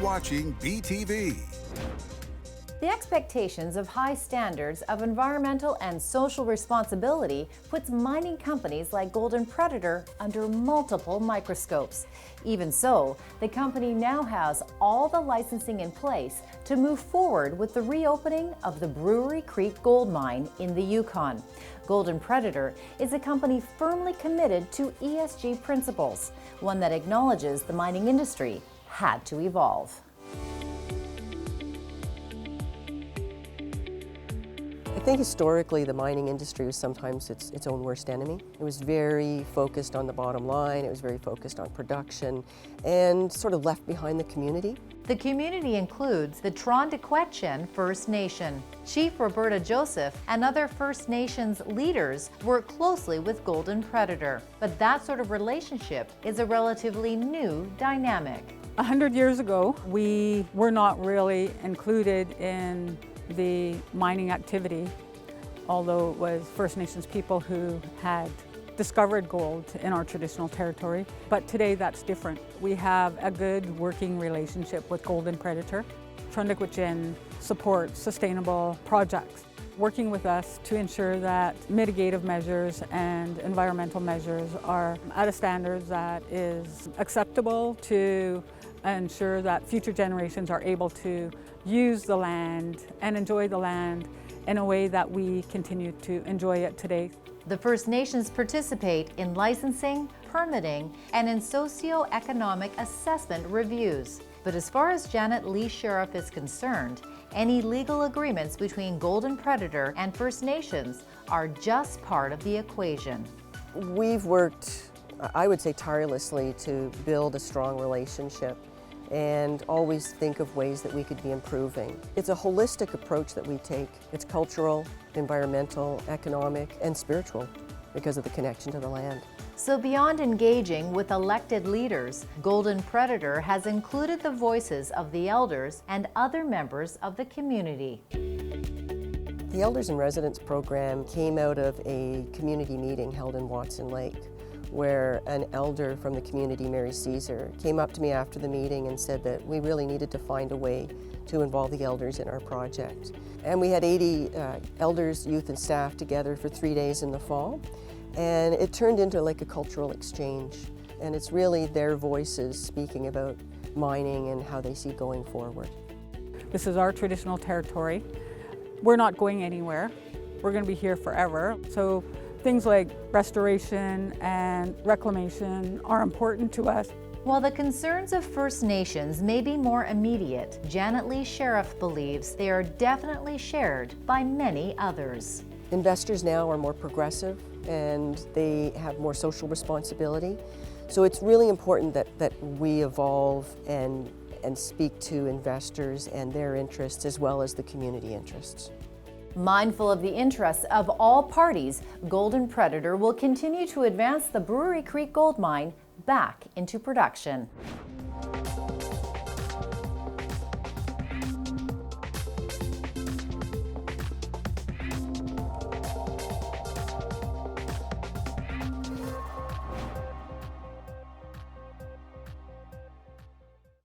watching BTV. The expectations of high standards of environmental and social responsibility puts mining companies like Golden Predator under multiple microscopes. Even so, the company now has all the licensing in place to move forward with the reopening of the Brewery Creek gold mine in the Yukon. Golden Predator is a company firmly committed to ESG principles, one that acknowledges the mining industry had to evolve. I think historically the mining industry was sometimes its own worst enemy. It was very focused on the bottom line, it was very focused on production, and sort of left behind the community. The community includes the Trondequetchen First Nation. Chief Roberta Joseph and other First Nations leaders work closely with Golden Predator, but that sort of relationship is a relatively new dynamic. 100 years ago, we were not really included in the mining activity, although it was First Nations people who had discovered gold in our traditional territory. But today that's different. We have a good working relationship with Golden Predator. Trondequetchen supports sustainable projects, working with us to ensure that mitigative measures and environmental measures are at a standard that is acceptable to ensure that future generations are able to use the land and enjoy the land in a way that we continue to enjoy it today. The First Nations participate in licensing, permitting, and in socio-economic assessment reviews. But as far as Janet Lee Sheriff is concerned, any legal agreements between Golden Predator and First Nations are just part of the equation. We've worked, I would say, tirelessly to build a strong relationship and always think of ways that we could be improving. It's a holistic approach that we take. It's cultural, environmental, economic, and spiritual because of the connection to the land. So beyond engaging with elected leaders, Golden Predator has included the voices of the elders and other members of the community. The Elders in Residence program came out of a community meeting held in Watson Lake, where an elder from the community, Mary Caesar, came up to me after the meeting and said that we really needed to find a way to involve the elders in our project. And we had 80 elders, youth and staff together for 3 days in the fall, and it turned into like a cultural exchange. And it's really their voices speaking about mining and how they see going forward. This is our traditional territory. We're not going anywhere. We're going to be here forever. So things like restoration and reclamation are important to us. While the concerns of First Nations may be more immediate, Janet Lee Sheriff believes they are definitely shared by many others. Investors now are more progressive and they have more social responsibility. So it's really important that we evolve and speak to investors and their interests as well as the community interests. Mindful of the interests of all parties, Golden Predator will continue to advance the Brewery Creek gold mine back into production.